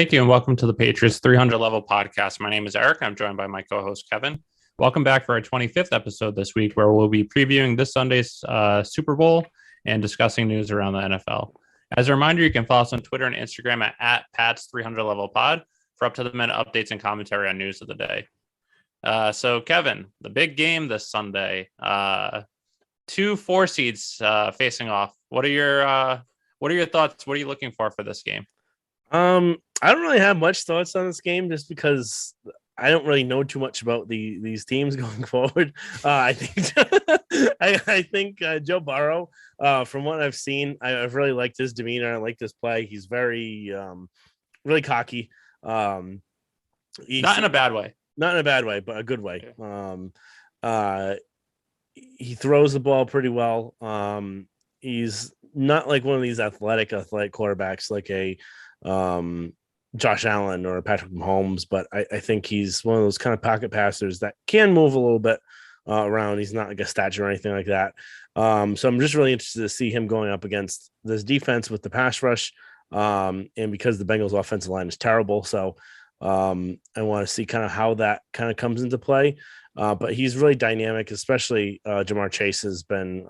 Thank you, and welcome to the Patriots 300 Level Podcast. My name is Eric. I'm joined by my co-host, Kevin. Welcome back for our 25th episode this week, where we'll be previewing this Sunday's Super Bowl and discussing news around the NFL. As a reminder, you can follow us on Twitter and Instagram at Pats 300 Level Pod for up-to-the-minute updates and commentary on news of the day. So, Kevin, the big game this Sunday, two 4 seeds facing off. What are your thoughts? What are you looking for this game? I don't really have much thoughts on this game just because I don't really know too much about these teams going forward. I think Joe Burrow, from what I've seen, I've really liked his demeanor. I like this play. He's very really cocky. Not in a bad way. Not in a bad way, but a good way. He throws the ball pretty well. He's not like one of these athletic quarterbacks like a Josh Allen or Patrick Mahomes, but I think he's one of those kind of pocket passers that can move a little bit around. He's not like a statue or anything like that. So I'm just really interested to see him going up against this defense with the pass rush. And because the Bengals offensive line is terrible. So I want to see kind of how that kind of comes into play. But he's really dynamic, especially Jamar Chase has been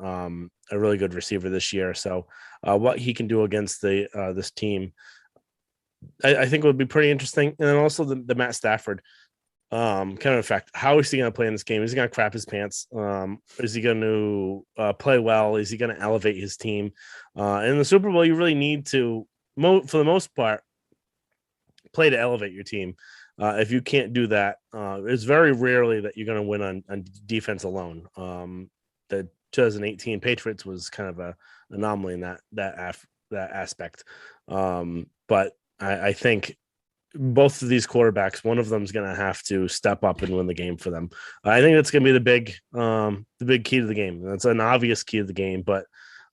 a really good receiver this year. So what he can do against this team, I think would be pretty interesting. And then also the Matt Stafford kind of effect. How is he going to play in this game? Is he going to crap his pants? Is he going to play well? Is he going to elevate his team? In the Super Bowl, you really need to, for the most part, play to elevate your team. If you can't do that, it's very rarely that you're going to win on defense alone. The 2018 Patriots was kind of an anomaly in that aspect. But I think both of these quarterbacks, one of them is going to have to step up and win the game for them. I think that's going to be the big key to the game. That's an obvious key to the game, but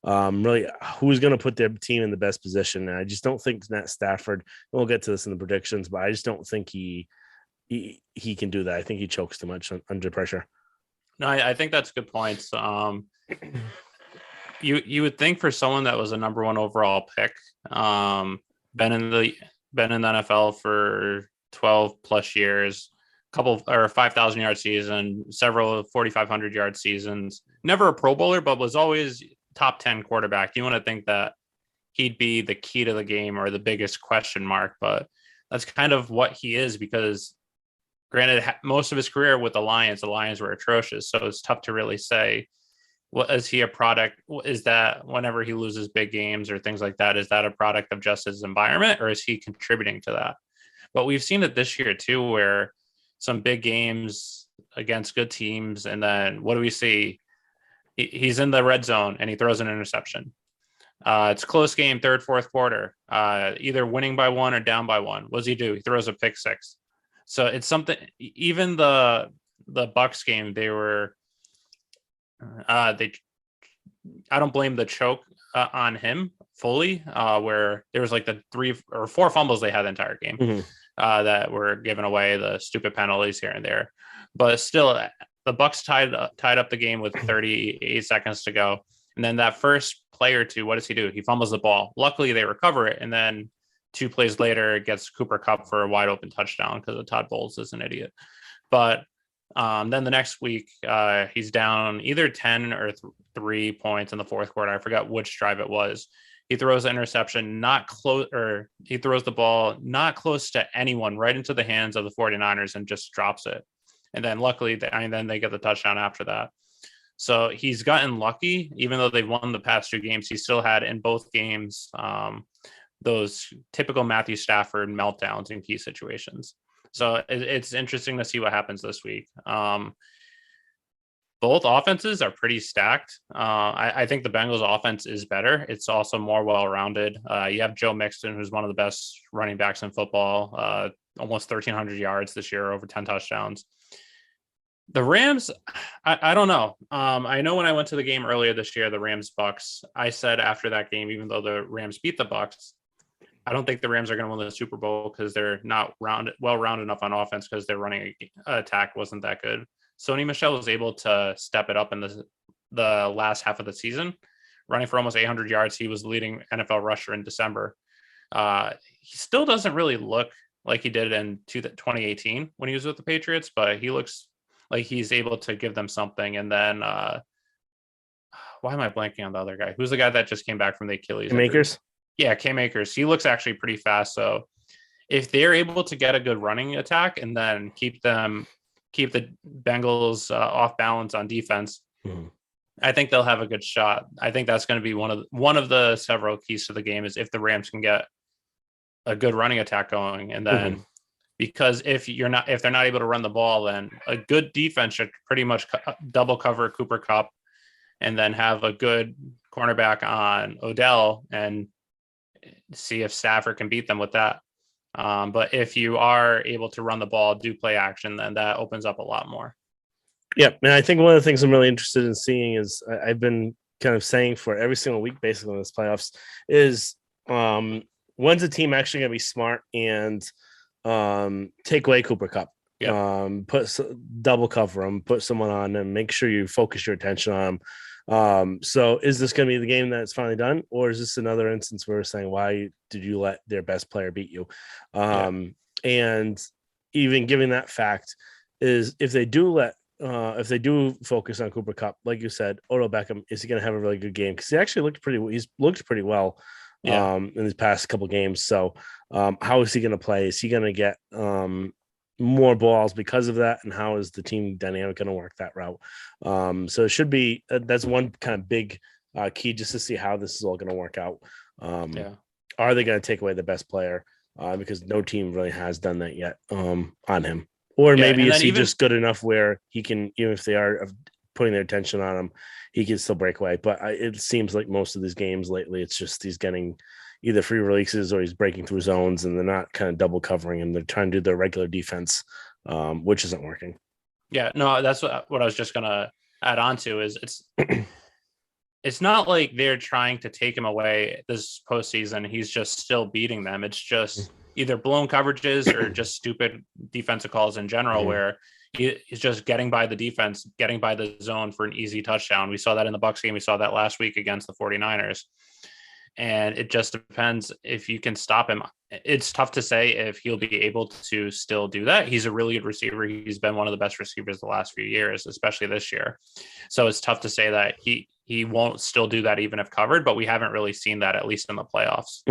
really, who's going to put their team in the best position? And I just don't think Matt Stafford. We'll get to this in the predictions, but I just don't think he can do that. I think he chokes too much under pressure. No, I think that's good points. You would think for someone that was a number 1 overall pick, been in the NFL for 12 plus years, couple or 5,000 yard season, several 4,500 yard seasons, never a Pro Bowler, but was always top 10 quarterback. You want to think that he'd be the key to the game or the biggest question mark, but that's kind of what he is, because granted, most of his career with the Lions were atrocious. So it's tough to really say, what is he a product? Is that whenever he loses big games or things like that, is that a product of just his environment, or is he contributing to that? But we've seen it this year too, where some big games against good teams. And then what do we see? He's in the red zone and he throws an interception. It's a close game, third, fourth quarter, either winning by 1 or down by 1. What does he do? He throws a pick 6. So it's something. Even the Bucs game, they were I don't blame the choke on him fully, where there was like the 3 or 4 fumbles they had the entire game that were given away, the stupid penalties here and there. But still, the Bucs tied up the game with 38 seconds to go. And then that first play or two, what does he do? He fumbles the ball. Luckily, they recover it. And then 2 plays later, it gets Cooper Kupp for a wide open touchdown because Todd Bowles is an idiot. But then the next week, he's down either 10 or 3 points in the fourth quarter. I forgot which drive it was. He throws an interception, not close, or he throws the ball not close to anyone, right into the hands of the 49ers and just drops it. And then luckily, then they get the touchdown after that. So he's gotten lucky, even though they've won the past 2 games. He still had in both games those typical Matthew Stafford meltdowns in key situations. So it's interesting to see what happens this week. Both offenses are pretty stacked. I think the Bengals offense is better. It's also more well-rounded. You have Joe Mixon, who's one of the best running backs in football, almost 1,300 yards this year, over 10 touchdowns. The Rams, I don't know. I know when I went to the game earlier this year, the Rams-Bucks, I said after that game, even though the Rams beat the Bucks, I don't think the Rams are going to win the Super Bowl because they're not well-rounded enough on offense, because their running attack wasn't that good. Sony Michel was able to step it up in the last half of the season, running for almost 800 yards. He was the leading NFL rusher in December. he still doesn't really look like he did in 2018 when he was with the Patriots, but he looks like he's able to give them something. And then why am I blanking on the other guy? Who's the guy that just came back from the Achilles injury? Makers. Yeah, K Makers. He looks actually pretty fast. So if they're able to get a good running attack and then keep the Bengals off balance on defense, I think they'll have a good shot. I think that's going to be one of the several keys to the game is if the Rams can get a good running attack going, and then because if they're not able to run the ball, then a good defense should pretty much double cover Cooper Kupp, and then have a good cornerback on Odell and see if Stafford can beat them with that. But if you are able to run the ball, do play action, then that opens up a lot more. Yeah, and I think one of the things I'm really interested in seeing is I've been kind of saying for every single week, basically in this playoffs, is when's the team actually going to be smart and take away Cooper Kupp, double cover him, put someone on, and make sure you focus your attention on him. So is this going to be the game that's finally done, or is this another instance where we're saying, why did you let their best player beat you? And even given that fact is if they do focus on Cooper Kupp, like you said, Odell Beckham, is he going to have a really good game? Because he actually he's looked pretty well in his past couple games. So how is he going to play? Is he going to get more balls because of that? And how is the team dynamic going to work that route? So it should be, that's one kind of big key just to see how this is all going to work out. Are they going to take away the best player? Because no team really has done that yet on him. Or maybe is he just good enough where he can, even if they are putting their attention on him, he can still break away. But it seems like most of these games lately, it's just he's getting either free releases or he's breaking through zones, and they're not kind of double covering him. They're trying to do their regular defense, which isn't working. Yeah, no, that's what I was just going to add on to is it's not like they're trying to take him away this postseason. He's just still beating them. It's just either blown coverages or just stupid defensive calls in general, where he's just getting by the defense, getting by the zone for an easy touchdown. We saw that in the Bucs game. We saw that last week against the 49ers. And it just depends if you can stop him. It's tough to say if he'll be able to still do that. He's a really good receiver. He's been one of the best receivers the last few years, especially this year. So it's tough to say that he won't still do that even if covered, but we haven't really seen that, at least in the playoffs.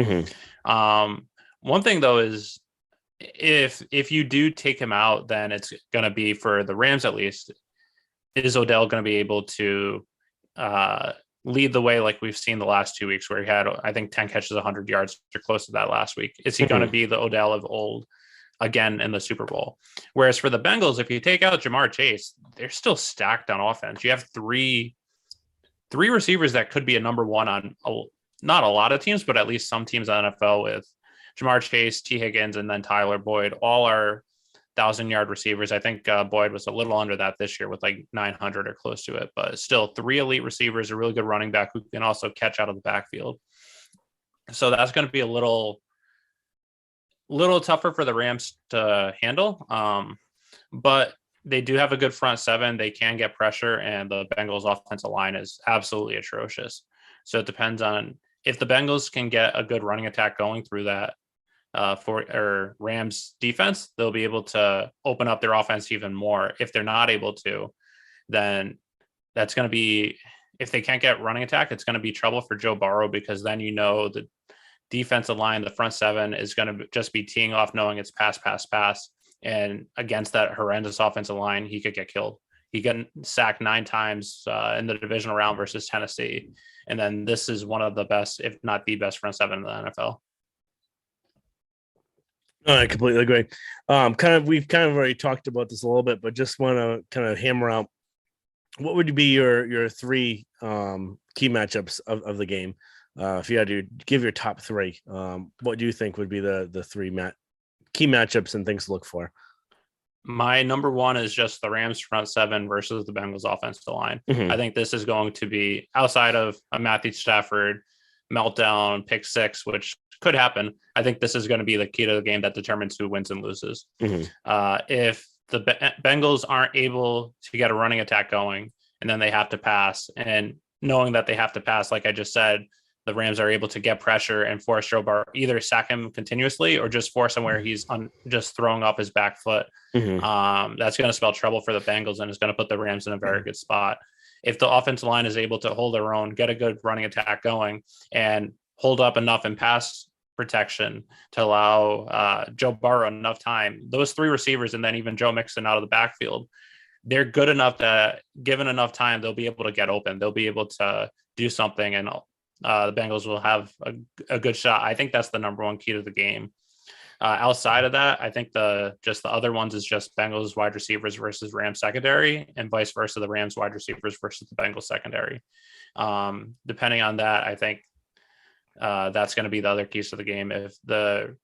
One thing though is if you do take him out, then it's going to be, for the Rams at least, is Odell going to be able to lead the way like we've seen the last 2 weeks, where he had, I think, 10 catches, 100 yards or close to that last week? Is he going to be the Odell of old again in the Super Bowl? Whereas for the Bengals, if you take out Jamar Chase, they're still stacked on offense. You have three receivers that could be a number one on not a lot of teams, but at least some teams in the NFL, with Jamar Chase, T. Higgins, and then Tyler Boyd. All are 1,000-yard receivers. I think Boyd was a little under that this year with like 900 or close to it, but still 3 elite receivers, a really good running back who can also catch out of the backfield. So that's going to be a little tougher for the Rams to handle. But they do have a good front seven. They can get pressure, and the Bengals offensive line is absolutely atrocious. So it depends on if the Bengals can get a good running attack going through that Rams defense, they'll be able to open up their offense even more. If they're not able to, then that's going to be, if they can't get running attack, it's going to be trouble for Joe Burrow, because then the defensive line, the front seven, is going to just be teeing off knowing it's pass. And against that horrendous offensive line, he could get killed. He got sacked 9 times in the divisional round versus Tennessee. And then this is one of the best, if not the best, front seven in the NFL. I completely agree. We've kind of already talked about this a little bit, but just want to kind of hammer out, what would be your 3 key matchups of the game? If you had to give your top 3, what do you think would be the 3 key matchups and things to look for? My number 1 is just the Rams front seven versus the Bengals offensive line. I think this is going to be, outside of a Matthew Stafford meltdown, pick 6, which could happen, I think this is going to be the key to the game that determines who wins and loses. If the Bengals aren't able to get a running attack going, and then they have to pass, and knowing that they have to pass, like I just said, the Rams are able to get pressure and force Joe Burrow, either sack him continuously or just force him where he's just throwing up his back foot. That's going to spell trouble for the Bengals and is going to put the Rams in a very good spot. If the offensive line is able to hold their own, get a good running attack going, and hold up enough in pass protection to allow Joe Burrow enough time, those three receivers and then even Joe Mixon out of the backfield, they're good enough that given enough time, they'll be able to get open. They'll be able to do something, and the Bengals will have a good shot. I think that's the number one key to the game. Outside of that, I think the other ones is just Bengals wide receivers versus Rams secondary, and vice versa, the Rams wide receivers versus the Bengals secondary. Depending on that, I think that's going to be the other keys to the game. If the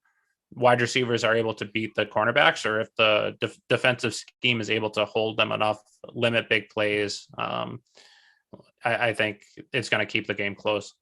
wide receivers are able to beat the cornerbacks, or if the defensive scheme is able to hold them enough, limit big plays, I think it's going to keep the game close.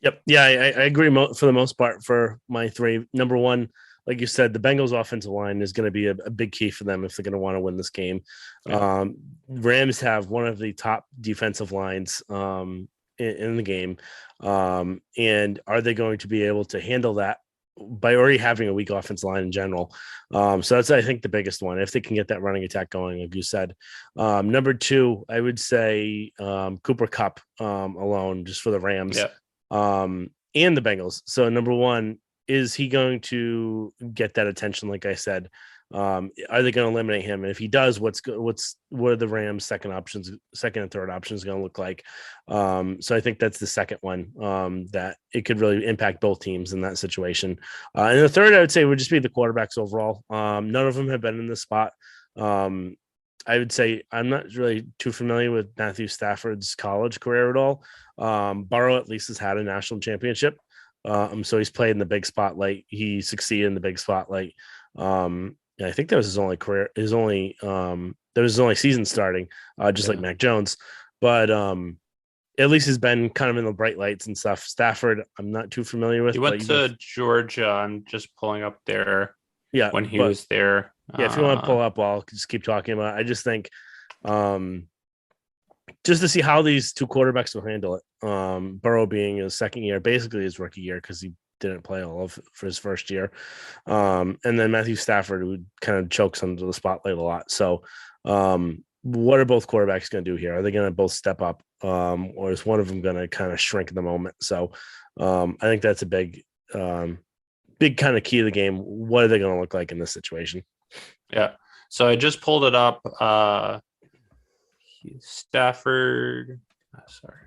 Yep. Yeah, I agree for the most part for my three. Number one, like you said, the Bengals offensive line is going to be a big key for them if they're going to want to win this game. Yeah. Rams have one of the top defensive lines in the game. And are they going to be able to handle that by already having a weak offensive line in general? So that's, I think, the biggest one, if they can get that running attack going, like you said. Number two, I would say Cooper Kupp alone, just for the Rams. Yeah. And the Bengals. So number one, is he going to get that attention? Like I said, are they going to eliminate him? And if he does, what are the Rams' second and third options going to look like? So I think that's the second one that it could really impact both teams in that situation. And the third, I would say, would just be the quarterbacks overall. None of them have been in this spot. I would say I'm not really too familiar with Matthew Stafford's college career at all. Burrow at least has had a national championship. So he's played in the big spotlight. He succeeded in the big spotlight. I think that was his only career. That was his only season starting, just like Mac Jones. But at least he's been kind of in the bright lights and stuff. Stafford, I'm not too familiar with. He went to Georgia. I'm just pulling up there. Yeah, when he was there. Yeah, if you want to pull up, I'll just keep talking about it. I just think just to see how these two quarterbacks will handle it. Burrow being his second year, basically his rookie year, because he didn't play all of for his first year. And then Matthew Stafford, who kind of chokes under the spotlight a lot. So what are both quarterbacks going to do here? Are they going to both step up, or is one of them going to kind of shrink in the moment? So I think that's a big kind of key to the game. What are they going to look like in this situation? Yeah. So I just pulled it up. Stafford. Sorry,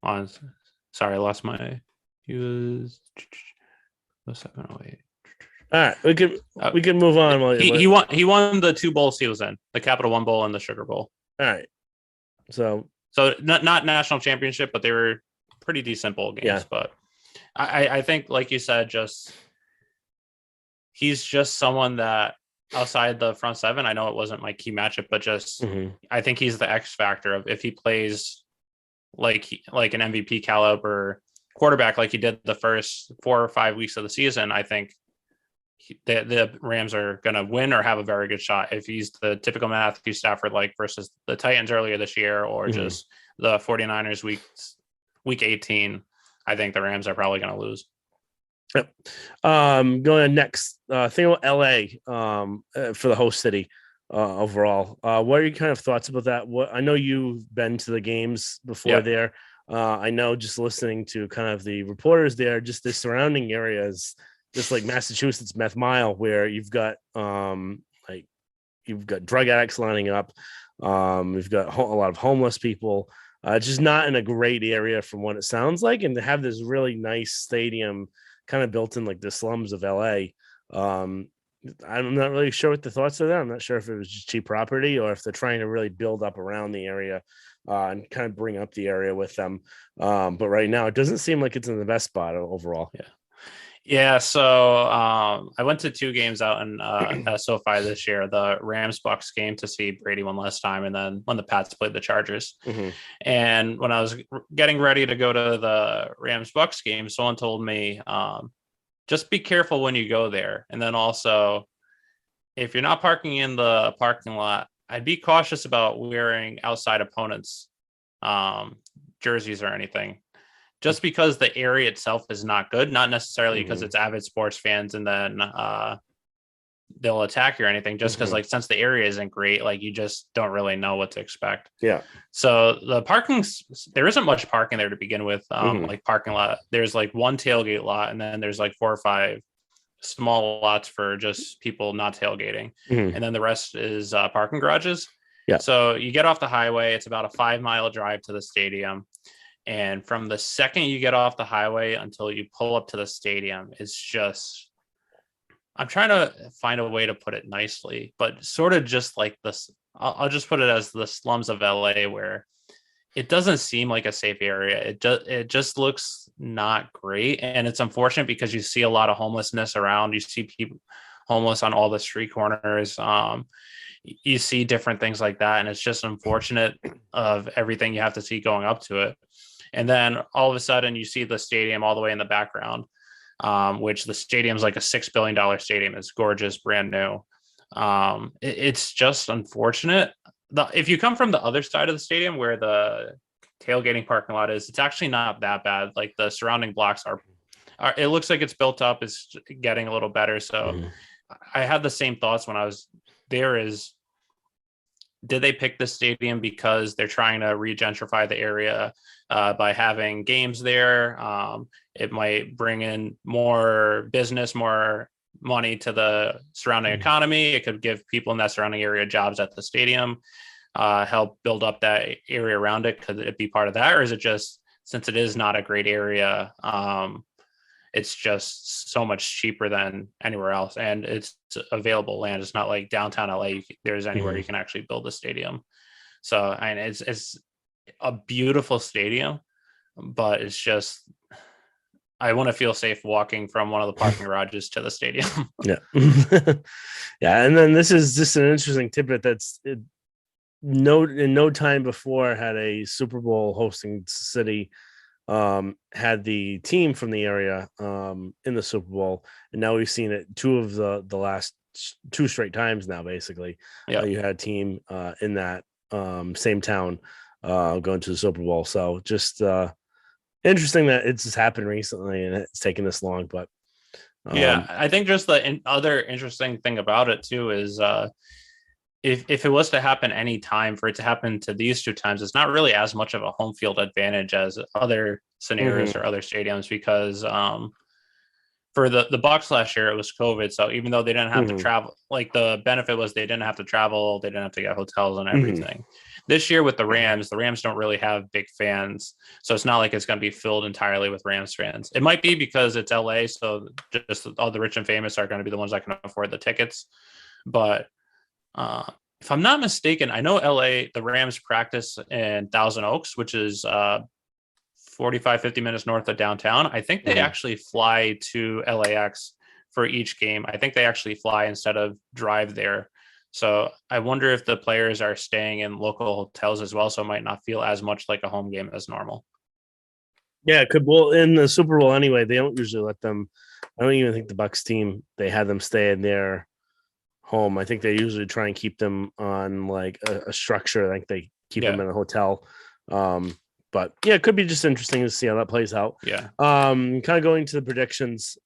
I lost my. He was 708. All right, we can move on. He won the two bowls he was in, the Capital One Bowl and the Sugar Bowl. All right. So not national championship, but they were pretty decent bowl games. Yeah. But I think, like you said, he's just someone that outside the front seven, I know it wasn't my key matchup, but just I think he's the X factor of if he plays like an MVP caliber quarterback like he did the first 4 or 5 weeks of the season, I think the Rams are going to win or have a very good shot. If he's the typical Matthew Stafford like versus the Titans earlier this year, or just the 49ers week 18, I think the Rams are probably going to lose. Yep. Going on next, thing about LA for the host city overall. What are your kind of thoughts about that? I know you've been to the games before there. I know just listening to kind of the reporters there, just the surrounding areas, just like Massachusetts Meth Mile, where you've got drug addicts lining up. We've got a lot of homeless people. Just not in a great area from what it sounds like, and to have this really nice stadium kind of built in like the slums of LA. I'm not really sure what the thoughts are there. I'm not sure if it was just cheap property or if they're trying to really build up around the area and kind of bring up the area with them. But right now it doesn't seem like it's in the best spot overall. Yeah. So I went to 2 games out in SoFi this year, the Rams Bucks game to see Brady one last time, and then when the Pats played the Chargers. And when I was getting ready to go to the Rams Bucks game, someone told me, just be careful when you go there. And then also, if you're not parking in the parking lot, I'd be cautious about wearing outside opponents' jerseys or anything, just because the area itself is not good, not necessarily because Mm-hmm. it's avid sports fans and then they'll attack you or anything, just because Mm-hmm. like since the area isn't great, like you just don't really know what to expect. Yeah. So the parking, there isn't much parking there to begin with. Mm-hmm. Like parking lot, there's like one tailgate lot, and then there's like 4 or 5 small lots for just people not tailgating, Mm-hmm. and then the rest is parking garages. Yeah. So you get off the highway, it's about a 5-mile drive to the stadium. And from the second you get off the highway until you pull up to the stadium, it's just, I'm trying to find a way to put it nicely, but sort of just like this. I'll just put it as the slums of LA, where it doesn't seem like a safe area. It just looks not great, and it's unfortunate because you see a lot of homelessness around. You see people homeless on all the street corners. You see different things like that, and it's just unfortunate of everything you have to see going up to it. And then all of a sudden, you see the stadium all the way in the background, which the stadium's like a $6 billion stadium. It's gorgeous, brand new. It's just unfortunate. If you come from the other side of the stadium where the tailgating parking lot is, it's actually not that bad. Like the surrounding blocks are it looks like it's built up, it's getting a little better. So Mm-hmm. I had the same thoughts when I was there. Is, did they pick the stadium because they're trying to re-gentrify the area by having games there? It might bring in more business, more money to the surrounding economy. It could give people in that surrounding area jobs at the stadium, help build up that area around it. Could it be part of that? Or is it just, since it is not a great area, it's just so much cheaper than anywhere else, and it's available land. It's not like downtown LA. There's anywhere you can actually build a stadium. So, and it's a beautiful stadium, but it's just, I want to feel safe walking from one of the parking garages to the stadium. Yeah. Yeah. And then this is just an interesting tidbit that's in no time before had a Super Bowl hosting city had the team from the area in the Super Bowl, and now we've seen it two of the last 2 straight times now. Basically, Yeah. you had a team in that same town going to the Super Bowl. So just interesting that it's just happened recently and it's taken this long. But Yeah, I think just the other interesting thing about it too is if it was to happen any time, for it to happen to these 2 times, it's not really as much of a home field advantage as other scenarios or other stadiums, because for the Bucks last year, it was COVID. So even though they didn't have to travel, like the benefit was they didn't have to travel, they didn't have to get hotels and everything. This year with the Rams don't really have big fans. So it's not like it's going to be filled entirely with Rams fans. It might be because it's LA. So just all the rich and famous are going to be the ones that can afford the tickets. But if I'm not mistaken, I know LA, the Rams practice in Thousand Oaks, which is 50 minutes north of downtown. I think they actually fly to LAX for each game. I think they actually fly instead of drive there. So I wonder if the players are staying in local hotels as well, so it might not feel as much like a home game as normal. Yeah, it could. Well, in the Super Bowl anyway, they don't usually let them. I don't even think the Bucks team, they had them stay in their home. I think they usually try and keep them on like a structure. I think they keep them in a hotel. But yeah, it could be just interesting to see how that plays out. Yeah. Kind of going to the predictions.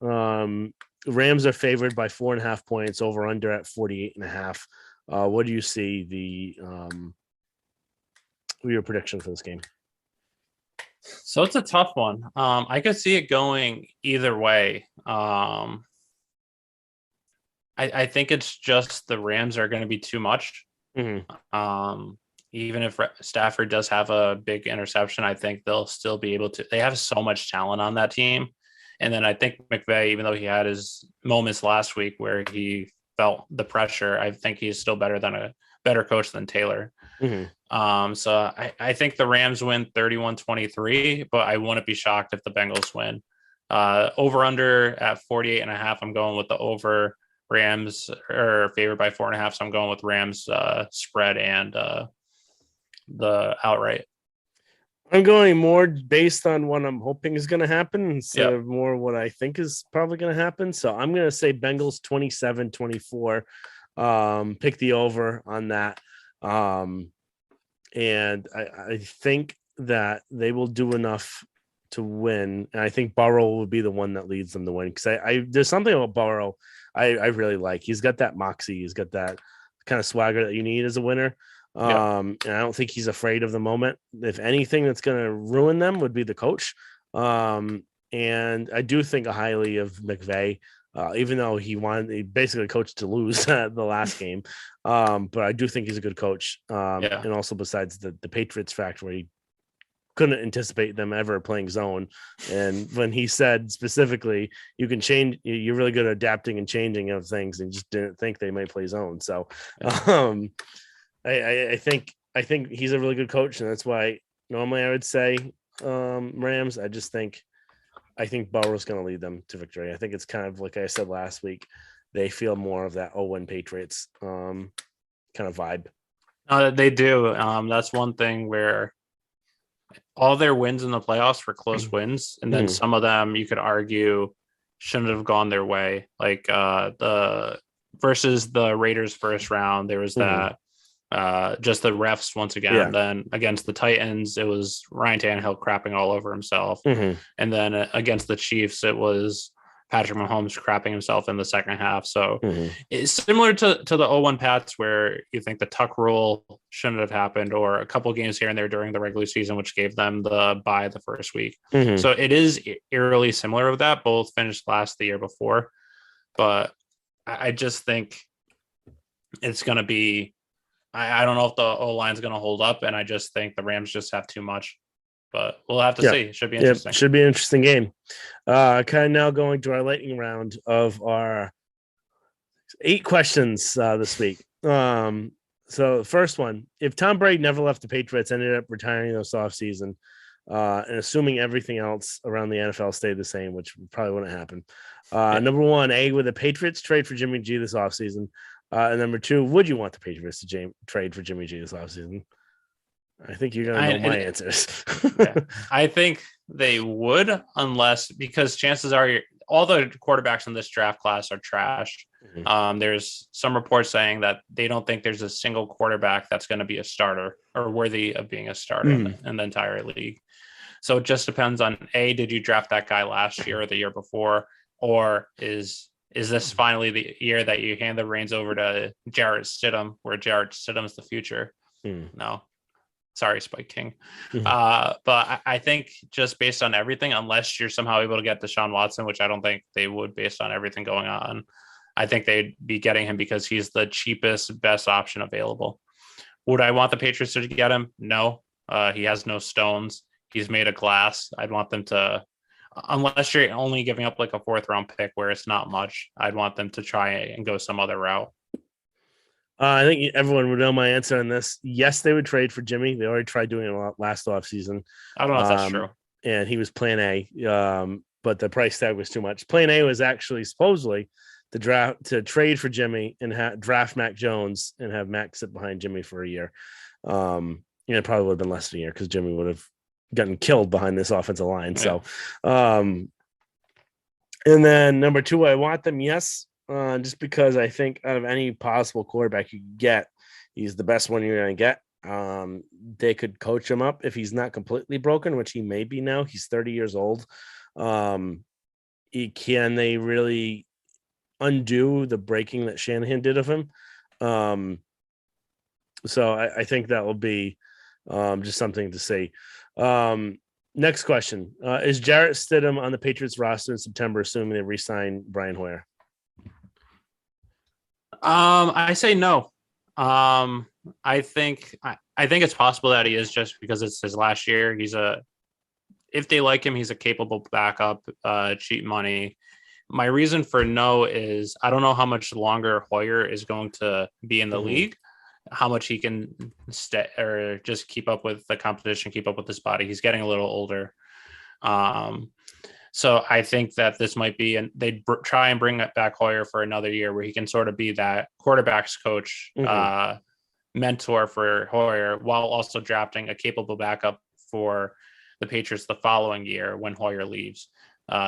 Rams are favored by 4.5 points, over under at 48.5. What do you see your prediction for this game? So it's a tough one. I could see it going either way. I think it's just the Rams are going to be too much. Even if Stafford does have a big interception, I think they'll still be able to. They have so much talent on that team. And then I think McVay, even though he had his moments last week where he felt the pressure, I think he's still better coach than Taylor. So I think the Rams win 31-23, but I wouldn't be shocked if the Bengals win. Over under at 48.5. I'm going with the over. Rams are favored by 4.5. So I'm going with Rams spread and the outright. I'm going more based on what I'm hoping is going to happen instead of more what I think is probably going to happen. So I'm going to say Bengals 27-24. Pick the over on that. And I think that they will do enough to win, and I think Burrow will be the one that leads them to win. Because I there's something about Burrow I really like. He's got that moxie. He's got that kind of swagger that you need as a winner. Yeah. And I don't think he's afraid of the moment. If anything that's going to ruin them would be the coach. And I do think highly of McVay, even though he basically coached to lose the last game. But I do think he's a good coach. Yeah. And also besides the Patriots fact where he couldn't anticipate them ever playing zone. And when he said specifically, you can change, you're really good at adapting and changing of things, and just didn't think they might play zone. So I think he's a really good coach, and that's why normally I would say Rams. I think Burrow's going to lead them to victory. I think it's kind of like I said last week, they feel more of that 0-1 Patriots kind of vibe. They do. That's one thing where all their wins in the playoffs were close wins, and then some of them you could argue shouldn't have gone their way. Like the versus the Raiders first round, there was that just the refs once again. Yeah. Then against the Titans, it was Ryan Tannehill crapping all over himself, and then against the Chiefs, it was Patrick Mahomes crapping himself in the second half. So it's similar to the 0-1 Pats, where you think the Tuck rule shouldn't have happened, or a couple games here and there during the regular season, which gave them the bye the first week. So it is eerily similar of that. Both finished last the year before, but I just think it's going to be, I don't know if the O-line is going to hold up, and I just think the Rams just have too much. But we'll have to see. It should be interesting. Should be an interesting game. Kind of now going to our lightning round of our 8 questions this week. So the first one: if Tom Brady never left the Patriots, ended up retiring this offseason, and assuming everything else around the NFL stayed the same, which probably wouldn't happen. Number 1, would the Patriots trade for Jimmy G this offseason? And number 2, would you want the Patriots to trade for Jimmy G this offseason? I think you're going to know my answers. I think they would, because chances are all the quarterbacks in this draft class are trash. There's some reports saying that they don't think there's a single quarterback that's going to be a starter or worthy of being a starter in the entire league. So it just depends on, did you draft that guy last year or the year before? Or is this finally the year that you hand the reins over to Jarrett Stidham, where Jarrett Stidham's the future? No. Sorry, Spike King. But I think just based on everything, unless you're somehow able to get Deshaun Watson, which I don't think they would based on everything going on, I think they'd be getting him because he's the cheapest, best option available. Would I want the Patriots to get him? No. He has no stones. He's made of glass. I'd want them to, unless you're only giving up like a 4th round pick where it's not much, I'd want them to try and go some other route. I think everyone would know my answer on this. Yes, they would trade for Jimmy. They already tried doing it last offseason. I don't know if that's true. And he was plan A, but the price tag was too much. Plan A was actually supposedly to trade for Jimmy and draft Mac Jones and have Mac sit behind Jimmy for a year. It probably would have been less than a year because Jimmy would have gotten killed behind this offensive line. Yeah. So, and then number 2, I want them. Yes. Just because I think out of any possible quarterback you get, he's the best one you're going to get. They could coach him up if he's not completely broken, which he may be now. He's 30 years old. Can they really undo the breaking that Shanahan did of him? So I think that will be just something to see. Next question. Is Jarrett Stidham on the Patriots roster in September, assuming they re-sign Brian Hoyer? I say no. I think it's possible that he is, just because it's his last year. If they like him, he's a capable backup, cheap money. My reason for no is I don't know how much longer Hoyer is going to be in the league, how much he can stay or just keep up with the competition, keep up with his body. He's getting a little older. So I think that this might be, and they'd try and bring back Hoyer for another year where he can sort of be that quarterback's coach, mentor for Hoyer, while also drafting a capable backup for the Patriots the following year when Hoyer leaves.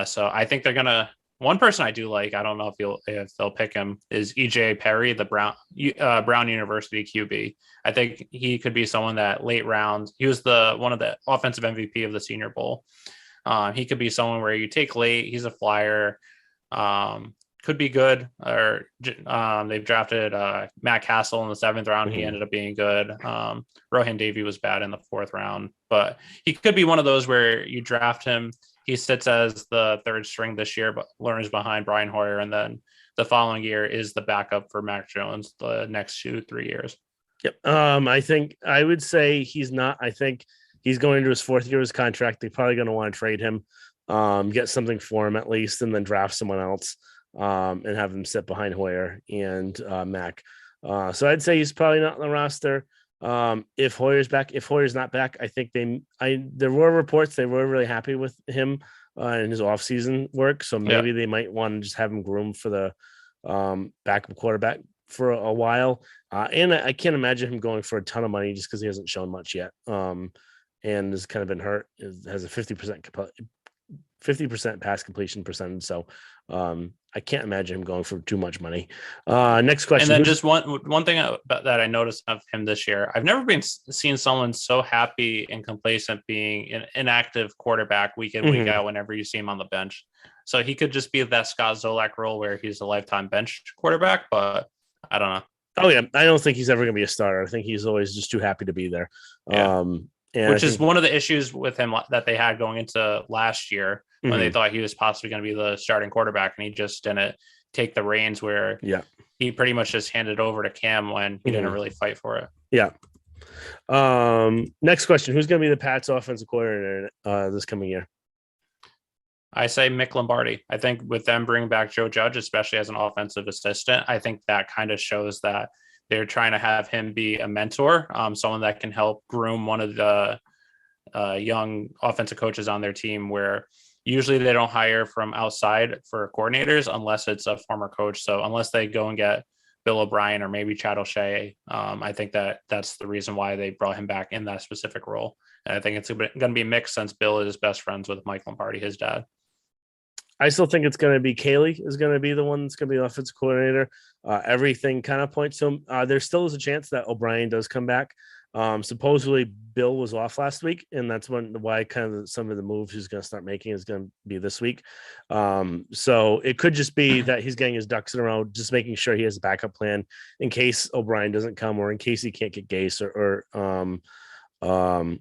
So I think they're going to, one person I do like, I don't know if they'll pick him, is EJ Perry, the Brown University QB. I think he could be someone that late round, he was one of the offensive MVP of the Senior Bowl. He could be someone where you take late. He's a flyer. Could be good. Or they've drafted Matt Castle in the 7th round. He ended up being good. Rohan Davey was bad in the 4th round, but he could be one of those where you draft him. He sits as the 3rd string this year, but learns behind Brian Hoyer, and then the following year is the backup for Mac Jones the next 2-3 years. Yep. I think I would say he's not. I think he's going into his 4th year of his contract. They're probably going to want to trade him, get something for him at least, and then draft someone else and have him sit behind Hoyer and Mac. So I'd say he's probably not on the roster. If Hoyer's back, if Hoyer's not back, I think there were reports they were really happy with him in his offseason work. So maybe they might want to just have him groomed for the backup quarterback for a while. And I can't imagine him going for a ton of money just because he hasn't shown much yet. And has kind of been hurt. Has a 50% pass completion percentage. So I can't imagine him going for too much money. Next question. And then just one thing that I noticed of him this year, I've never seen someone so happy and complacent being an inactive quarterback week in, week out whenever you see him on the bench. So he could just be that Scott Zolak role where he's a lifetime bench quarterback, but I don't know. Oh yeah, I don't think he's ever going to be a starter. I think he's always just too happy to be there. Yeah. Which is one of the issues with him that they had going into last year when they thought he was possibly going to be the starting quarterback, and he just didn't take the reins where he pretty much just handed over to Cam when he didn't really fight for it. Yeah. Next question. Who's going to be the Pats offensive coordinator this coming year? I say Mick Lombardi. I think with them bringing back Joe Judge, especially as an offensive assistant, I think that kind of shows that they're trying to have him be a mentor, someone that can help groom one of the young offensive coaches on their team, where usually they don't hire from outside for coordinators unless it's a former coach. So unless they go and get Bill O'Brien or maybe Chad O'Shea, I think that's the reason why they brought him back in that specific role. And I think it's going to be mixed since Bill is best friends with Mike Lombardi, his dad. I still think it's going to be Kaylee is going to be the one that's going to be the offensive coordinator. Everything kind of points to him. There still is a chance that O'Brien does come back. Supposedly Bill was off last week, and that's why kind of some of the moves he's going to start making is going to be this week. So it could just be that he's getting his ducks in a row, just making sure he has a backup plan in case O'Brien doesn't come or in case he can't get Gase or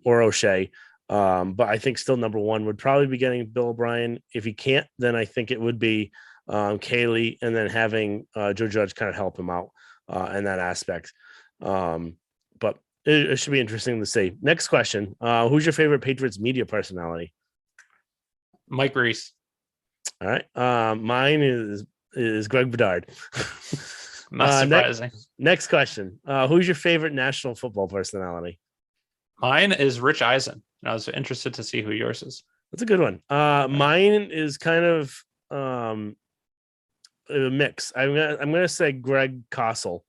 O'Shea. But I think still number one would probably be getting Bill O'Brien. If he can't, then I think it would be Kaylee, and then having Joe Judge kind of help him out in that aspect. But it should be interesting to see. Next question. Who's your favorite Patriots media personality? Mike Reese. All right. Mine is Greg Bedard. Not surprising. Next question. Who's your favorite national football personality? Mine is Rich Eisen. I was interested to see who yours is. That's a good one. Mine is kind of a mix. I'm gonna say Greg Cosell,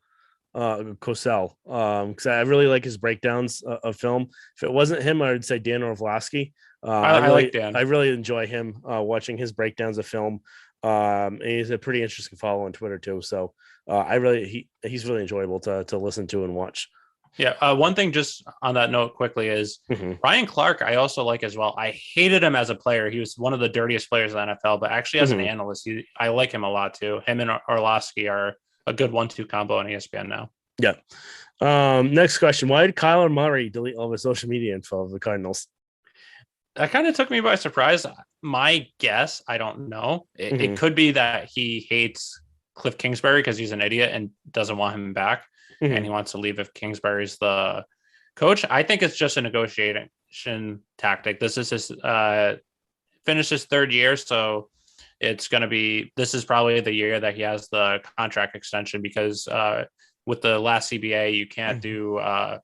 because I really like his breakdowns of film. If it wasn't him, I would say Dan Orlovsky. I like Dan. I really enjoy him watching his breakdowns of film. And he's a pretty interesting follow on Twitter too. So he's really enjoyable to listen to and watch. Yeah. One thing just on that note quickly is Ryan Clark, I also like as well. I hated him as a player. He was one of the dirtiest players in the NFL, but actually as an analyst, I like him a lot too. Him and Orlovsky are a good 1-2 combo on ESPN now. Yeah. Next question. Why did Kyler Murray delete all of his social media info of the Cardinals? That kind of took me by surprise. My guess, I don't know. It could be that he hates Cliff Kingsbury because he's an idiot and doesn't want him back. And he wants to leave if Kingsbury's the coach. I think it's just a negotiation tactic. This is his finished his 3rd year, so this is probably the year that he has the contract extension, because with the last CBA, you can't do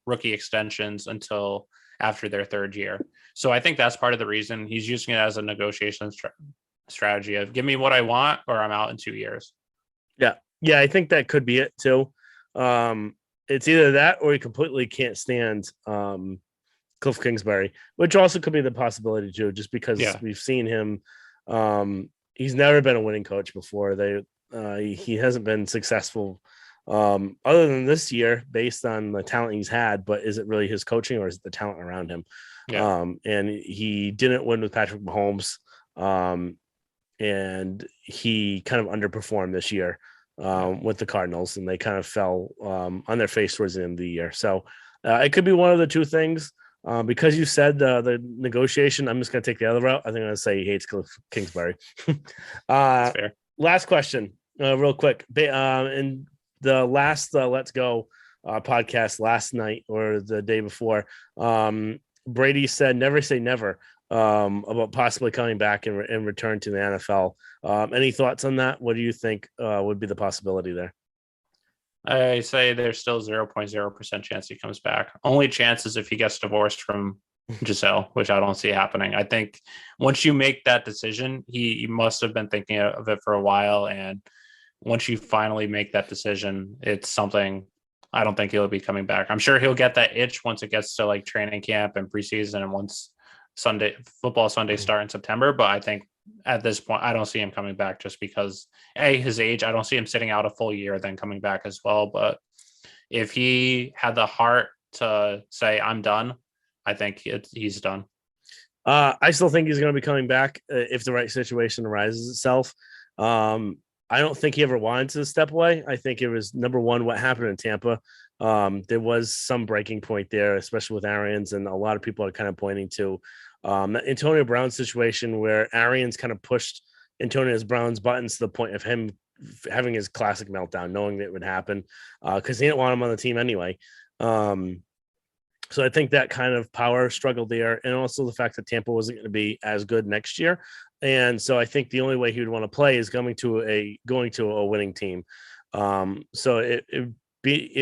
rookie extensions until after their 3rd year. So I think that's part of the reason he's using it as a negotiation strategy of give me what I want or I'm out in 2 years. Yeah, I think that could be it too. It's either that or he completely can't stand Cliff Kingsbury, which also could be the possibility too, just because we've seen him. He's never been a winning coach before. He hasn't been successful other than this year, based on the talent he's had. But is it really his coaching or is it the talent around him? Yeah. And he didn't win with Patrick Mahomes. And he kind of underperformed this year with the Cardinals, and they kind of fell on their face towards the end of the year. So it could be one of the two things. Because you said the negotiation, I'm just going to take the other route. I think I'm going to say he hates Kingsbury. That's fair. Last question, real quick. In the last Let's Go podcast last night or the day before, Brady said, never say never about possibly coming back and return to the NFL. Any thoughts on that? What do you think would be the possibility there? I say there's still 0.0% chance he comes back. Only chance is if he gets divorced from Giselle, which I don't see happening. I think once you make that decision, he must have been thinking of it for a while. And once you finally make that decision, it's something I don't think he'll be coming back. I'm sure he'll get that itch once it gets to like training camp and preseason and once football Sunday start in September. But I think at this point, I don't see him coming back just because his age. I don't see him sitting out a full year, then coming back as well. But if he had the heart to say, I'm done, I think he's done. I still think he's going to be coming back if the right situation arises itself. I don't think he ever wanted to step away. I think it was number one, what happened in Tampa. There was some breaking point there, especially with Arians, and a lot of people are kind of pointing to the Antonio Brown situation where Arians kind of pushed Antonio Brown's buttons to the point of him having his classic meltdown, knowing that it would happen because he didn't want him on the team anyway. So I think that kind of power struggle there, and also the fact that Tampa wasn't going to be as good next year. And so I think the only way he would want to play is going to a winning team. So it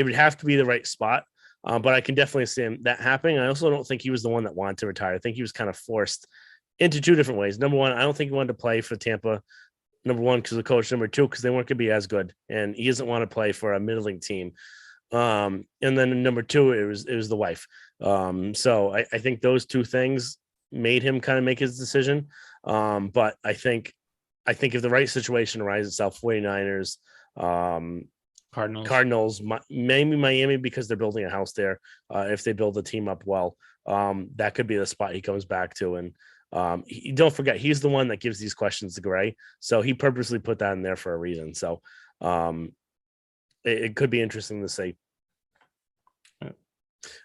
would have to be the right spot. But I can definitely see that happening. I also don't think he was the one that wanted to retire. I think he was kind of forced into two different ways. Number one, I don't think he wanted to play for Tampa. Number one, because of the coach. Number two, because they weren't going to be as good, and he doesn't want to play for a middling team. And then number two, it was the wife. So I think those two things made him kind of make his decision. But I think if the right situation arises itself, 49ers, Cardinals, maybe Miami, because they're building a house there. If they build the team up well, that could be the spot he comes back to. And don't forget, he's the one that gives these questions to Gray. So he purposely put that in there for a reason. So it could be interesting to see.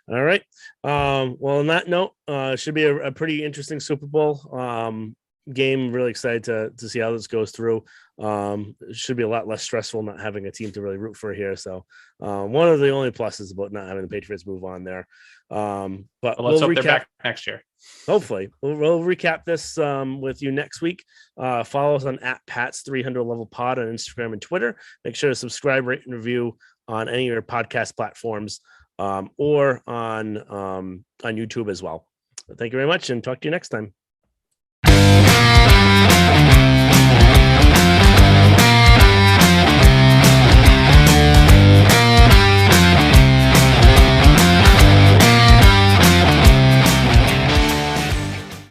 All right. Well, on that note, it should be a pretty interesting Super Bowl game. Really excited to see how this goes through. It should be a lot less stressful not having a team to really root for here. So one of the only pluses about not having the Patriots move on there. But let's hope they're back next year. Hopefully. We'll recap this with you next week. Follow us on @Pat's 300 Level Pod on Instagram and Twitter. Make sure to subscribe, rate, and review on any of your podcast platforms or on YouTube as well. Thank you very much, and talk to you next time.